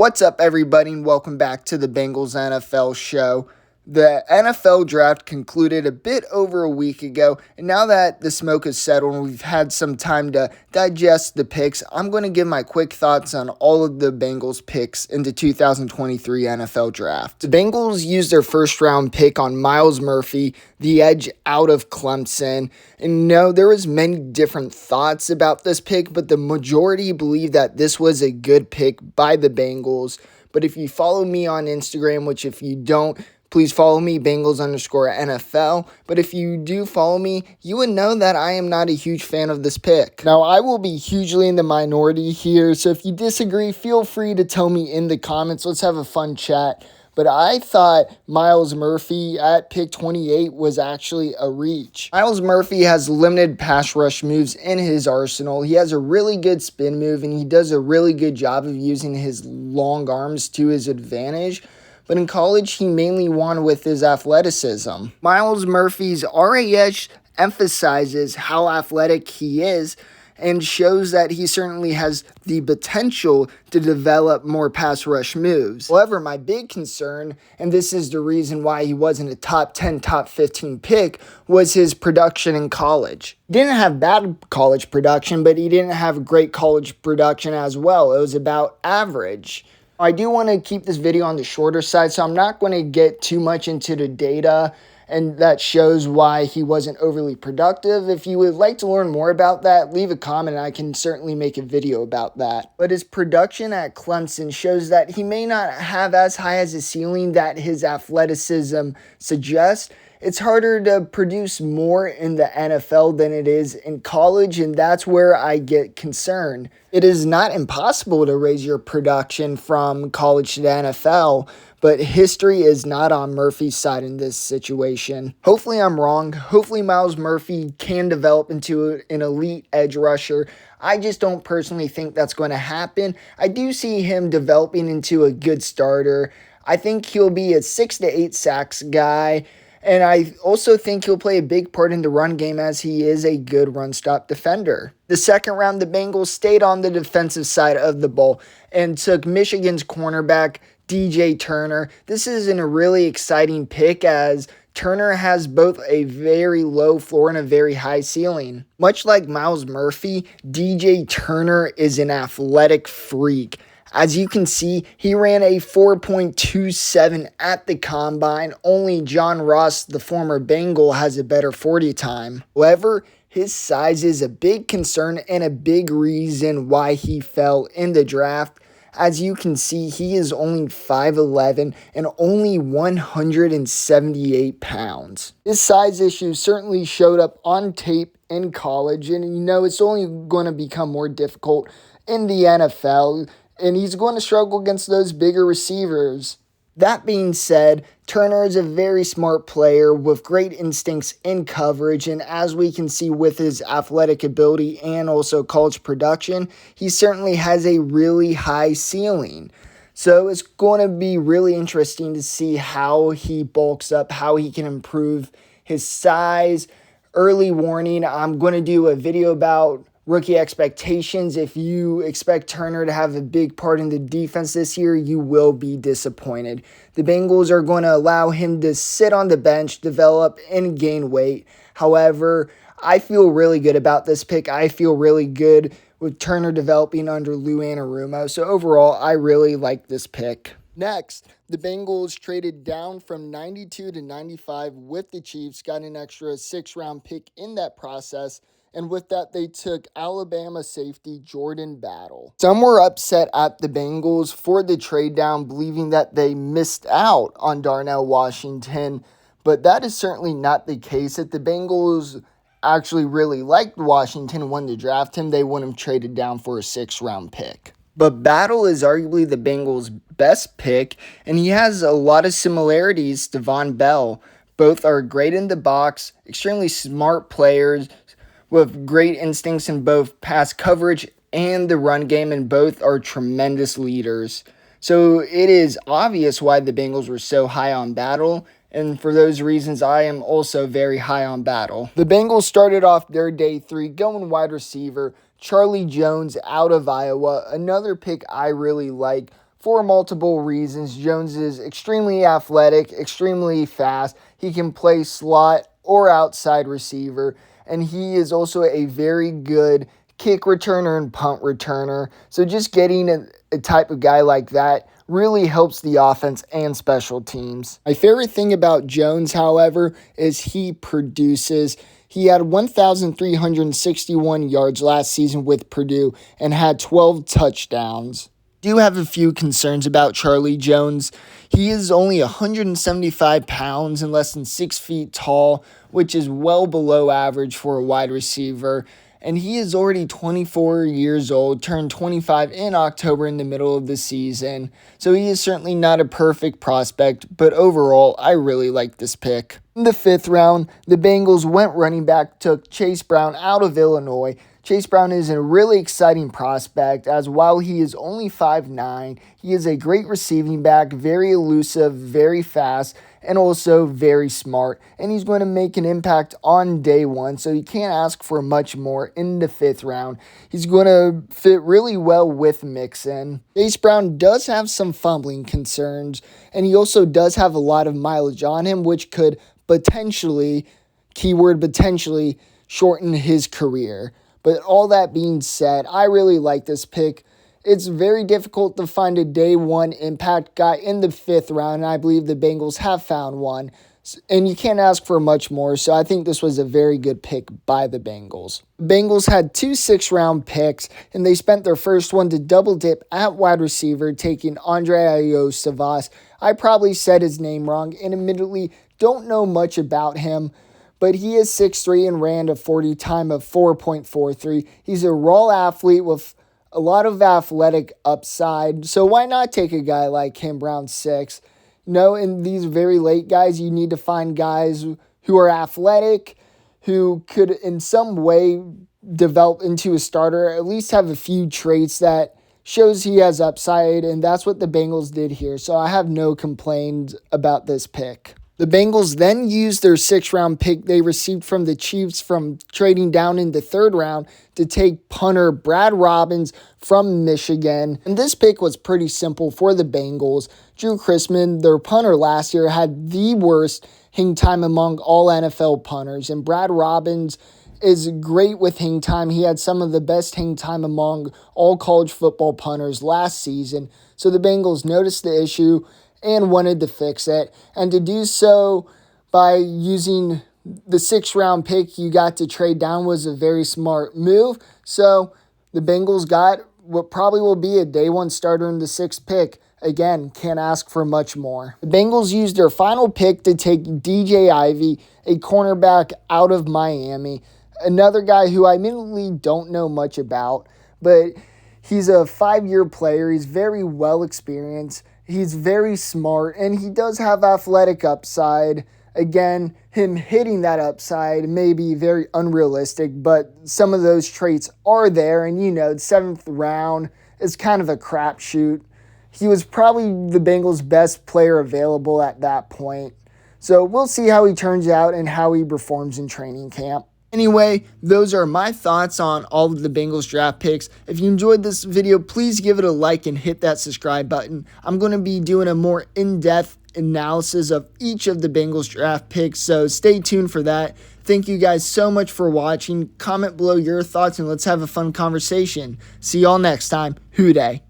What's up, everybody, and welcome back to the Bengals NFL show. The NFL draft concluded a bit over a week ago, and now that the smoke has settled and we've had some time to digest the picks, I'm going to give my quick thoughts on all of the Bengals picks in the 2023 NFL draft. The Bengals used their first round pick on Myles Murphy, the edge out of Clemson. And no, there was many different thoughts about this pick, but the majority believe that this was a good pick by the Bengals. But if you follow me on Instagram, which if you don't, please follow me, Bengals_NFL. But if you do follow me, you would know that I am not a huge fan of this pick. Now, I will be hugely in the minority here, so if you disagree, feel free to tell me in the comments. Let's have a fun chat. But I thought Myles Murphy at pick 28 was actually a reach. Myles Murphy has limited pass rush moves in his arsenal. He has a really good spin move, and he does a really good job of using his long arms to his advantage. But in college, he mainly won with his athleticism. Myles Murphy's RAS emphasizes how athletic he is and shows that he certainly has the potential to develop more pass rush moves. However, my big concern, and this is the reason why he wasn't a top 10, top 15 pick, was his production in college. He didn't have bad college production, but he didn't have great college production as well. It was about average. I do want to keep this video on the shorter side, so I'm not going to get too much into the data, and that shows why he wasn't overly productive. If you would like to learn more about that, leave a comment and I can certainly make a video about that. But his production at Clemson shows that he may not have as high as a ceiling that his athleticism suggests. It's harder to produce more in the NFL than it is in college, and that's where I get concerned. It is not impossible to raise your production from college to the NFL, but history is not on Murphy's side in this situation. Hopefully I'm wrong. Hopefully Myles Murphy can develop into an elite edge rusher. I just don't personally think that's going to happen. I do see him developing into a good starter. I think he'll be a 6 to 8 sacks guy. And I also think he'll play a big part in the run game as he is a good run-stop defender. The second round, the Bengals stayed on the defensive side of the ball and took Michigan's cornerback, DJ Turner. This is a really exciting pick as Turner has both a very low floor and a very high ceiling. Much like Myles Murphy, DJ Turner is an athletic freak. As you can see, he ran a 4.27 at the combine. Only John Ross, the former Bengal, has a better 40 time. However, his size is a big concern and a big reason why he fell in the draft. As you can see, he is only 5'11 and only 178 pounds. His size issue certainly showed up on tape in college, and it's only going to become more difficult in the NFL. And he's going to struggle against those bigger receivers. That being said, Turner is a very smart player with great instincts in coverage, and as we can see with his athletic ability and also college production, he certainly has a really high ceiling. So it's going to be really interesting to see how he bulks up, how he can improve his size. Early warning, I'm going to do a video about rookie expectations. If you expect Turner to have a big part in the defense this year, you will be disappointed. The Bengals are going to allow him to sit on the bench, develop, and gain weight. However, I feel really good about this pick. I feel really good with Turner developing under Lou Anarumo. So overall, I really like this pick. Next, the Bengals traded down from 92 to 95 with the Chiefs, got an extra 6th-round pick in that process. And with that, they took Alabama safety Jordan Battle. Some were upset at the Bengals for the trade down, believing that they missed out on Darnell Washington. But that is certainly not the case. If the Bengals actually really liked Washington and wanted to draft him, they want him traded down for a 6th-round pick. But Battle is arguably the Bengals' best pick, and he has a lot of similarities to Von Bell. Both are great in the box, extremely smart players, with great instincts in both pass coverage and the run game, and both are tremendous leaders. So it is obvious why the Bengals were so high on Battle, and for those reasons, I am also very high on Battle. The Bengals started off their day 3 going wide receiver, Charlie Jones out of Iowa, another pick I really like for multiple reasons. Jones is extremely athletic, extremely fast. He can play slot or outside receiver, and he is also a very good kick returner and punt returner. So just getting a type of guy like that really helps the offense and special teams. My favorite thing about Jones, however, is he produces. He had 1,361 yards last season with Purdue and had 12 touchdowns. Do have a few concerns about Charlie Jones. He is only 175 pounds and less than 6 feet tall, which is well below average for a wide receiver. And he is already 24 years old, turned 25 in October in the middle of the season. So he is certainly not a perfect prospect, but overall, I really like this pick. In the 5th round, the Bengals went running back, took Chase Brown out of Illinois. Chase Brown is a really exciting prospect, as while he is only 5'9", he is a great receiving back, very elusive, very fast, and also very smart. And he's going to make an impact on day one, so you can't ask for much more in the 5th round. He's going to fit really well with Mixon. Chase Brown does have some fumbling concerns, and he also does have a lot of mileage on him, which could potentially, keyword potentially, shorten his career. But all that being said, I really like this pick. It's very difficult to find a day one impact guy in the 5th round, and I believe the Bengals have found one. And you can't ask for much more, so I think this was a very good pick by the Bengals. The Bengals had 2 6th-round picks, and they spent their first one to double dip at wide receiver, taking Andre Savas. I probably said his name wrong, and admittedly don't know much about him, but he is 6'3" and ran a 40 time of 4.43. He's a raw athlete with a lot of athletic upside, so why not take a guy like him, round 6? In these very late guys, you need to find guys who are athletic, who could in some way develop into a starter, at least have a few traits that shows he has upside, and that's what the Bengals did here, so I have no complaints about this pick. The Bengals then used their 6th-round pick they received from the Chiefs from trading down in the 3rd round to take punter Brad Robbins from Michigan. And this pick was pretty simple for the Bengals. Drew Chrisman, their punter last year, had the worst hang time among all NFL punters. And Brad Robbins is great with hang time. He had some of the best hang time among all college football punters last season. So the Bengals noticed the issue and wanted to fix it. And to do so by using the 6th-round pick you got to trade down was a very smart move. So the Bengals got what probably will be a day one starter in the 6th pick. Again, can't ask for much more. The Bengals used their final pick to take DJ Ivey, a cornerback out of Miami. Another guy who I admittedly don't know much about, but he's a 5-year player. He's very well experienced. He's very smart, and he does have athletic upside. Again, him hitting that upside may be very unrealistic, but some of those traits are there. And, the 7th round is kind of a crapshoot. He was probably the Bengals' best player available at that point. So we'll see how he turns out and how he performs in training camp. Anyway, those are my thoughts on all of the Bengals draft picks. If you enjoyed this video, please give it a like and hit that subscribe button. I'm going to be doing a more in-depth analysis of each of the Bengals draft picks, so stay tuned for that. Thank you guys so much for watching. Comment below your thoughts and let's have a fun conversation. See y'all next time. Hoo day.